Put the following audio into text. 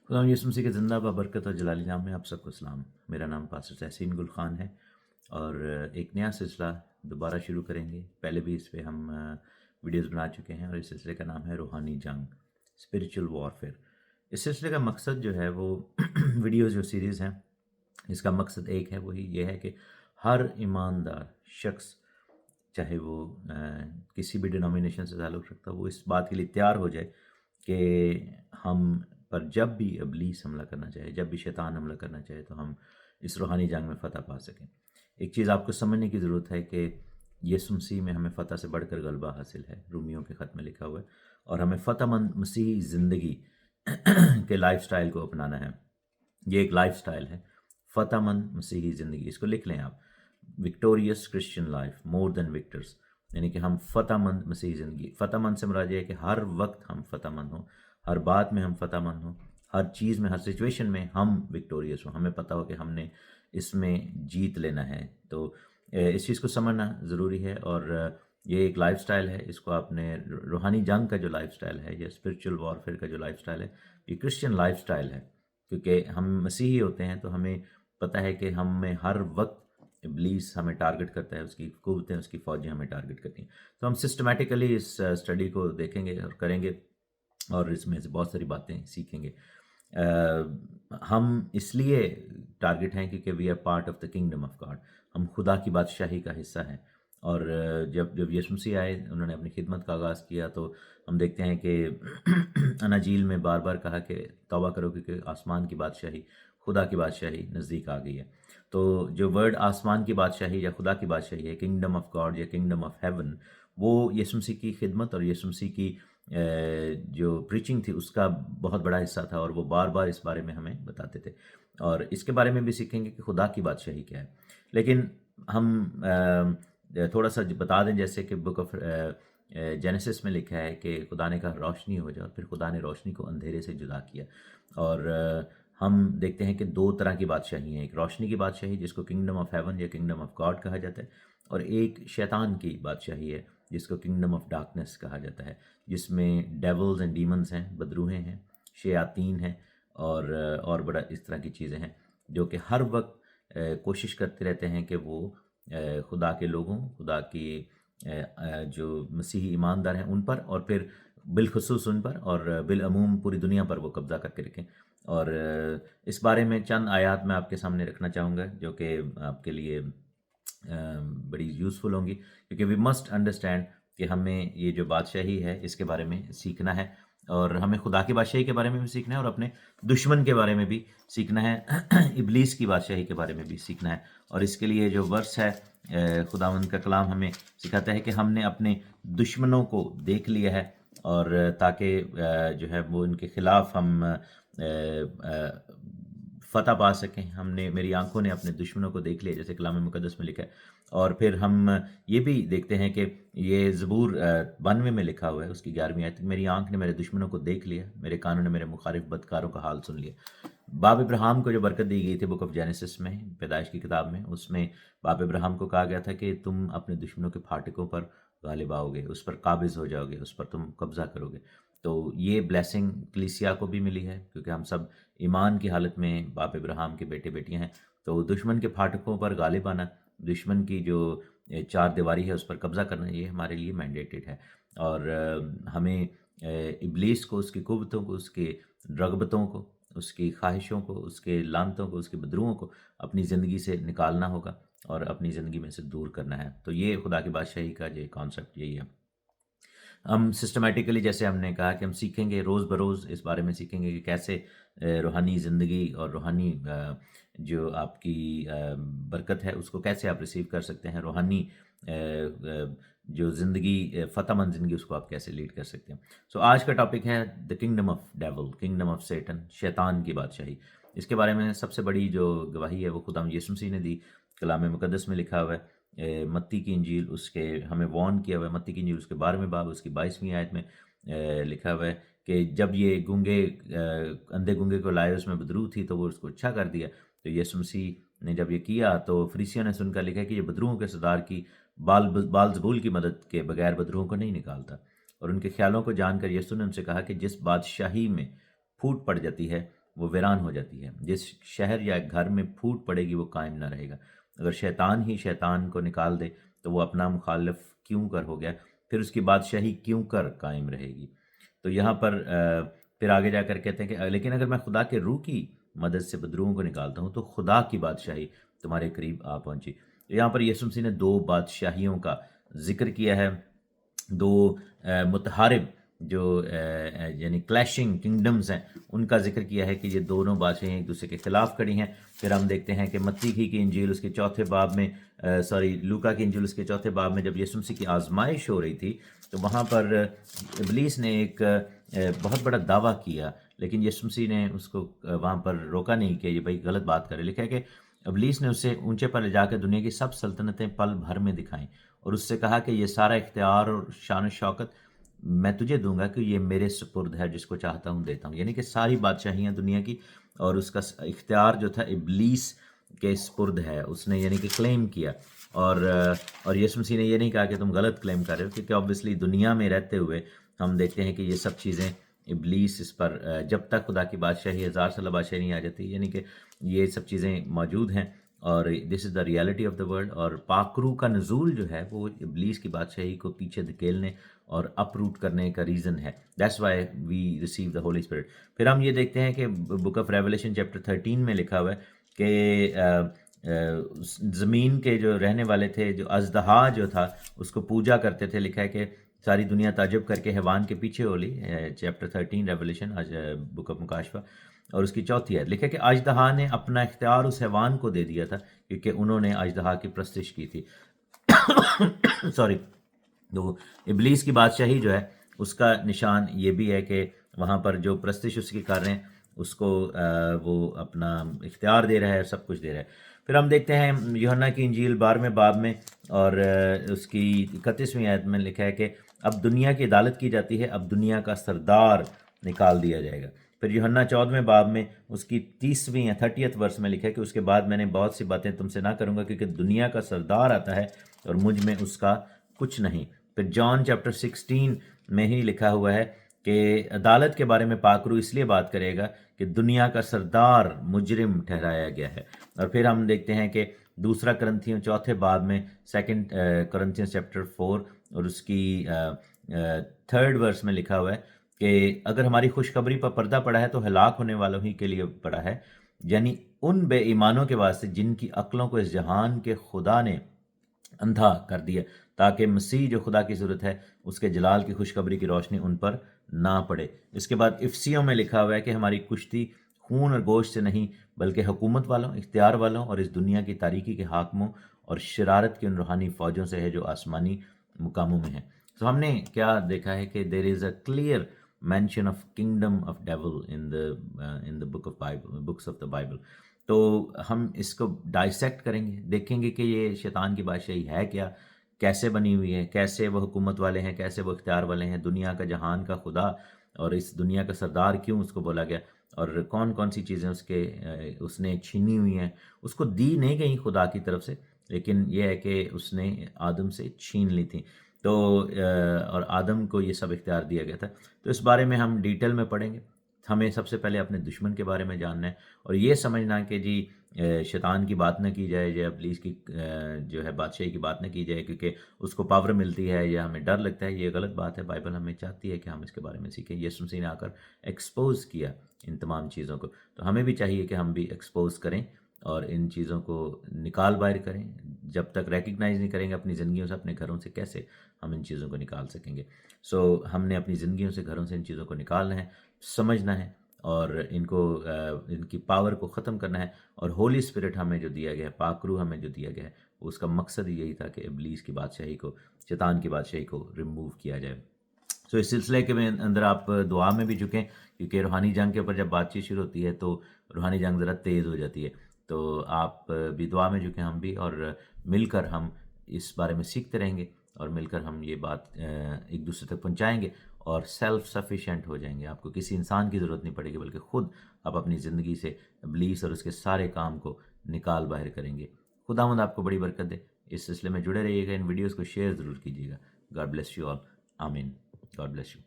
खुदा यीशु मसीह के ज़िंदा बरकत और जलाली नाम में आप सबको सलाम। मेरा नाम पास्टर तहसीन गुल खान है और एक नया सिलसिला दोबारा शुरू करेंगे। पहले भी इस पे हम वीडियोस बना चुके हैं और इस सिलसिले का नाम है रूहानी जंग, स्पिरिचुअल वॉरफेयर। इस सिलसिले का मकसद जो है वो वीडियोस जो सीरीज़ हैं इसका मकसद एक है, वही ये है कि हर ईमानदार शख्स, चाहे वो किसी भी डिनोमिनेशन से ताल्लुक़ रखता हो, वो इस बात के लिए तैयार हो जाए कि हम पर जब भी इब्लीस हमला करना चाहे, जब भी शैतान हमला करना चाहे, तो हम इस रूहानी जंग में फ़तह पा सकें। एक चीज़ आपको समझने की ज़रूरत है कि यीशु मसीह में हमें फ़तह से बढ़कर गलबा हासिल है, रूमियों के ख़त में लिखा हुआ है, और हमें फ़तहमंद मसीही ज़िंदगी के लाइफस्टाइल को अपनाना है। ये एक लाइफस्टाइल है, फ़तहमंद मसीही ज़िंदगी। इसको लिख लें आप, victorious Christian life, more than Victus, यानी कि हम फ़तहमंद मसीही ज़िंदगी। फ़तहमंद से मुराद ये है कि हर वक्त हम फ़तहमंद हों, हर बात में हम फ़तहमंद हों, हर चीज़ में, हर सिचुएशन में हम विक्टोरियस हों, हमें पता हो कि हमने इसमें जीत लेना है। तो इस चीज़ को समझना ज़रूरी है और ये एक लाइफस्टाइल है। इसको आपने रूहानी जंग का जो लाइफस्टाइल है या स्पिरिचुअल वॉरफेयर का जो लाइफस्टाइल है, ये क्रिश्चियन लाइफस्टाइल है, क्योंकि हम मसीही होते हैं तो हमें पता है कि हमें हर वक्त इब्लीस हमें टारगेट करता है, उसकी कुव्वतें, उसकी फ़ौजें हमें टारगेट करती हैं। तो हम सिस्टमैटिकली इस स्टडी को देखेंगे और करेंगे और इसमें से बहुत सारी बातें सीखेंगे। हम इसलिए टारगेट हैं क्योंकि we are part of the kingdom of God, हम खुदा की बादशाही का हिस्सा हैं। और जब जब यीशु मसीह आए, उन्होंने अपनी खिदमत का आगाज़ किया, तो हम देखते हैं कि अनाजील में बार बार कहा कि तौबा करो क्योंकि आसमान की बादशाही, खुदा की बादशाही नज़दीक आ गई है। तो जो वर्ड आसमान की बादशाही या खुदा की बादशाही है, किंगडम ऑफ गॉड या किंगडम ऑफ हेवन, वो यीशु मसीह की खिदमत और यीशु मसीह की जो प्रीचिंग थी उसका बहुत बड़ा हिस्सा था, और वो बार बार इस बारे में हमें बताते थे। और इसके बारे में भी सीखेंगे कि खुदा की बादशाही क्या है। लेकिन हम थोड़ा सा बता दें, जैसे कि बुक ऑफ जेनेसिस में लिखा है कि खुदा ने कहा रोशनी हो जाए, और फिर खुदा ने रोशनी को अंधेरे से जुदा किया। और हम देखते हैं कि दो तरह की बादशाही हैं, एक रोशनी की बादशाही जिसको किंगडम ऑफ हेवन या किंगडम ऑफ गॉड कहा जाता है, और एक शैतान की बादशाही है जिसको किंगडम ऑफ डार्कनेस कहा जाता है, जिसमें डेवल्स एंड डीमंस हैं, बदरूहें हैं, शयातीन हैं, और बड़ा इस तरह की चीज़ें हैं जो कि हर वक्त कोशिश करते रहते हैं कि वो खुदा के लोगों, खुदा की जो मसीही ईमानदार हैं उन पर, और फिर बिलखुसूस उन पर, और बिलअमूम पूरी दुनिया पर वो कब्ज़ा करके रखें। और इस बारे में चंद आयात मैं आपके सामने रखना चाहूँगा जो कि आपके लिए बड़ी यूज़फुल होंगी, क्योंकि वी मस्ट अंडरस्टैंड कि हमें ये जो बादशाही है इसके बारे में सीखना है, और हमें खुदा की बादशाही के बारे में भी सीखना है, और अपने दुश्मन के बारे में भी सीखना है, इब्लीस की बादशाही के बारे में भी सीखना है। और इसके लिए जो वर्स है, खुदावंद का कलाम हमें सिखाता है कि हमने अपने दुश्मनों को देख लिया है, और ताकि जो है वो इनके ख़िलाफ़ हम फ़तह पा सकें। हमने, मेरी आंखों ने अपने दुश्मनों को देख लिया, जैसे कलाम मुक़द्दस में लिखा है। और फिर हम ये भी देखते हैं कि ये ज़बूर 92 में लिखा हुआ है, उसकी 11वीं आयत, मेरी आंख ने मेरे दुश्मनों को देख लिया, मेरे कानों ने मेरे मुखालिफ बदकारों का हाल सुन लिया। बाप इब्राहिम को जो बरकत दी गई थी बुक ऑफ जेनेसिस में, पैदाइश की किताब में, उसमें बाप इब्राहिम को कहा गया था कि तुम अपने दुश्मनों के फाटकों पर गालिब आओगे, उस पर काबिज़ हो जाओगे, उस पर तुम कब्ज़ा करोगे। तो ये ब्लेसिंग कलीसिया को भी मिली है, क्योंकि हम सब ईमान की हालत में बाप इब्राहिम के बेटे बेटियां हैं। तो दुश्मन के फाटकों पर गालिब आना, दुश्मन की जो चार दीवारी है उस पर कब्ज़ा करना, ये हमारे लिए मैंडेटेड है। और हमें इब्लीस को, उसकी कुव्वतों को, उसके रगबतों को, उसकी ख्वाहिशों को, उसके लानतों को, उसके बदरुओं को अपनी ज़िंदगी से निकालना होगा और अपनी ज़िंदगी में से दूर करना है। तो ये खुदा की बादशाही का जो कॉन्सेप्ट यही है। हम सिस्टमैटिकली, जैसे हमने कहा कि हम सीखेंगे, रोज़ बरोज़ इस बारे में सीखेंगे कि कैसे रूहानी ज़िंदगी और रूहानी जो आपकी बरकत है उसको कैसे आप रिसीव कर सकते हैं, रूहानी जो ज़िंदगी, फ़तहमंद ज़िंदगी, उसको आप कैसे लीड कर सकते हैं। सो आज का टॉपिक है the kingdom of devil, kingdom of Satan, शैतान की बादशाही। इसके बारे में सबसे बड़ी जो गवाही है वो खुदा यीशु मसीह ने दी। कलाम मुक़द्दस में लिखा हुआ है, मत्ती की इंजील, उसके हमें वार्न किया हुआ है, मत्ती की इंजील उसके 12वें बाब उसकी 22वीं आयत में लिखा हुआ है कि जब ये गूंगे अंधे गूंगे को लाए, उसमें बदरू थी तो वो उसको अच्छा कर दिया। तो यीशु मसीह ने जब ये किया तो फरीसियों ने सुनकर लिखा कि ये बदरुओं के सरदार की बालज़बूल की मदद के बगैर बदरुओं को नहीं निकालता। और उनके ख्यालों को जानकर यीशु ने उनसे कहा कि जिस बादशाही में फूट पड़ जाती है وہ ویران ہو جاتی ہے. جس شہر یا گھر میں پھوٹ پڑے گی وہ قائم نہ رہے گا. اگر شیطان ہی شیطان کو نکال دے تو وہ اپنا مخالف کیوں کر ہو گیا، پھر اس کی بادشاہی کیوں کر قائم رہے گی. تو یہاں پر پھر آگے جا کر کہتے ہیں کہ لیکن اگر میں خدا کے روح کی مدد سے بدروؤں کو نکالتا ہوں تو خدا کی بادشاہی تمہارے قریب آ پہنچی. یہاں پر یسوع مسیح نے دو بادشاہیوں کا ذکر کیا ہے، دو متحارب جو یعنی کلیشنگ کنگڈمز ہیں ان کا ذکر کیا ہے کہ یہ دونوں بادشاہیں ایک دوسرے کے خلاف کھڑی ہیں. پھر ہم دیکھتے ہیں کہ متی کی انجیل اس کے چوتھے باب میں لوکا کی انجیل اس کے چوتھے باب میں جب یسوع مسیح کی آزمائش ہو رہی تھی تو وہاں پر ابلیس نے ایک بہت بڑا دعویٰ کیا، لیکن یسوع مسیح نے اس کو وہاں پر روکا نہیں کہ یہ بھائی غلط بات کرے. لکھا ہے کہ ابلیس نے اسے اونچے پر لے جا کے دنیا کی سب سلطنتیں پل بھر میں دکھائیں اور اس سے کہا کہ یہ سارا اختیار اور شان و شوکت میں تجھے دوں گا کہ یہ میرے سپرد ہے، جس کو چاہتا ہوں دیتا ہوں. یعنی کہ ساری بادشاہیاں دنیا کی اور اس کا اختیار جو تھا ابلیس کے سپرد ہے. اس نے یعنی کہ کلیم کیا، اور یسوع مسیح نے یہ نہیں کہا کہ تم غلط کلیم کر رہے ہو، کیونکہ آبویسلی دنیا میں رہتے ہوئے ہم دیکھتے ہیں کہ یہ سب چیزیں ابلیس اس پر جب تک خدا کی بادشاہی 1000 سالہ بادشاہی نہیں آ جاتی، یعنی کہ یہ سب چیزیں موجود ہیں اور this is the reality of the world. اور پاک روح کا نزول جو ہے وہ ابلیس کی بادشاہی کو پیچھے دھکیلنے اور اپ روٹ کرنے کا ریزن ہے. That's why we receive the Holy Spirit. پھر ہم یہ دیکھتے ہیں کہ بک آف ریولیشن چیپٹر 13 میں لکھا ہوا ہے کہ زمین کے جو رہنے والے تھے، جو اژدہا جو تھا اس کو پوجا کرتے تھے. لکھا ہے کہ ساری دنیا تعجب کر کے حیوان کے پیچھے ہو لی. چیپٹر 13 ریولیشن بک آف مکاشفہ اور اس کی چوتھی آیت. لکھا ہے کہ اژدہا نے اپنا اختیار اس حیوان کو دے دیا تھا کیونکہ انہوں نے اژدہا کی پرستش کی تھی. سوری. تو ابلیس کی بادشاہی جو ہے اس کا نشان یہ بھی ہے کہ وہاں پر جو پرستش اس کی کر رہے ہیں اس کو وہ اپنا اختیار دے رہا ہے، سب کچھ دے رہا ہے. پھر ہم دیکھتے ہیں یوحنا کی انجیل 12ویں باب میں اور اس کی 31ویں آیت میں لکھا ہے کہ اب دنیا کی عدالت کی جاتی ہے، اب دنیا کا سردار نکال دیا جائے گا. پھر یوحنا 14ویں باب میں اس کی 30ویں یا 30th ورس میں لکھا ہے کہ اس کے بعد میں نے بہت سی باتیں تم سے نہ کروں گا کیونکہ دنیا کا سردار آتا ہے اور مجھ میں اس کا کچھ نہیں. پھر جان چیپٹر 16 میں ہی لکھا ہوا ہے کہ عدالت کے بارے میں پاک روح اس لیے بات کرے گا کہ دنیا کا سردار مجرم ٹھہرایا گیا ہے. اور پھر ہم دیکھتے ہیں کہ دوسرا کرنتھیوں چوتھے باب میں 2 کرنتھیوں چیپٹر 4 اور اس کی 3rd ورس میں لکھا ہوا ہے کہ اگر ہماری خوشخبری پر پردہ پڑا ہے تو ہلاک ہونے والوں ہی کے لیے پڑا ہے، یعنی ان بے ایمانوں کے واسطے جن کی عقلوں کو اس جہان کے خدا نے اندھا کر دیا، تاکہ مسیح جو خدا کی ضرورت ہے اس کے جلال کی خوشخبری کی روشنی ان پر نہ پڑے. اس کے بعد افسیوں میں لکھا ہوا ہے کہ ہماری کشتی خون اور گوشت سے نہیں بلکہ حکومت والوں، اختیار والوں اور اس دنیا کی تاریکی کے حاکموں اور شرارت کی ان روحانی فوجوں سے ہے جو آسمانی مقاموں میں ہیں. تو ہم نے کیا دیکھا ہے کہ there is a clear mention of kingdom of devil in the books of the Bible. تو ہم اس کو ڈائسیکٹ کریں گے، دیکھیں گے کہ یہ شیطان کی بادشاہی ہے کیا، کیسے بنی ہوئی ہے، کیسے وہ حکومت والے ہیں، کیسے وہ اختیار والے ہیں، دنیا کا جہان کا خدا اور اس دنیا کا سردار کیوں اس کو بولا گیا، اور کون کون سی چیزیں اس نے چھینی ہوئی ہیں. اس کو دی نہیں گئی خدا کی طرف سے، لیکن یہ ہے کہ اس نے آدم سے چھین لی تھیں. تو اور آدم کو یہ سب اختیار دیا گیا تھا. تو اس بارے میں ہم ڈیٹیل میں پڑھیں گے. ہمیں سب سے پہلے اپنے دشمن کے بارے میں جاننا ہے اور یہ سمجھنا کہ جی شیطان کی بات نہ کی جائے یا ابلیس کی جو ہے بادشاہی کی بات نہ کی جائے کیونکہ اس کو پاور ملتی ہے یا ہمیں ڈر لگتا ہے. یہ غلط بات ہے. بائبل ہمیں چاہتی ہے کہ ہم اس کے بارے میں سیکھیں. یسوع مسیح نے آ کر ایکسپوز کیا ان تمام چیزوں کو، تو ہمیں بھی چاہیے کہ ہم بھی ایکسپوز کریں اور ان چیزوں کو نکال باہر کریں. جب تک ریکگنائز نہیں کریں گے اپنی زندگیوں سے، اپنے گھروں سے، کیسے ہم ان چیزوں کو نکال سکیں گے. سو ہم نے اپنی زندگیوں سے، گھروں سے ان چیزوں کو نکالنا ہے، سمجھنا ہے اور ان کو ان کی پاور کو ختم کرنا ہے. اور ہولی اسپرٹ ہمیں جو دیا گیا ہے، پاک روح ہمیں جو دیا گیا ہے، اس کا مقصد یہی تھا کہ ابلیس کی بادشاہی کو، شیطان کی بادشاہی کو ریموو کیا جائے. سو اس سلسلے کے اندر آپ دعا میں بھی جھکیں کیونکہ روحانی جنگ کے اوپر جب بات چیت شروع ہوتی ہے تو روحانی جنگ ذرا تیز ہو جاتی ہے. تو آپ بھی دعا میں جھکیں، ہم بھی، اور مل کر ہم اس بارے میں سیکھتے رہیں گے اور مل کر ہم یہ بات ایک دوسرے تک پہنچائیں گے اور سیلف سفیشینٹ ہو جائیں گے. آپ کو کسی انسان کی ضرورت نہیں پڑے گی بلکہ خود آپ اپنی زندگی سے ابلیس اور اس کے سارے کام کو نکال باہر کریں گے. خداوند آپ کو بڑی برکت دے. اس سلسلے میں جڑے رہیے گا، ان ویڈیوز کو شیئر ضرور کیجیے گا. God bless you all. آمین. God bless you.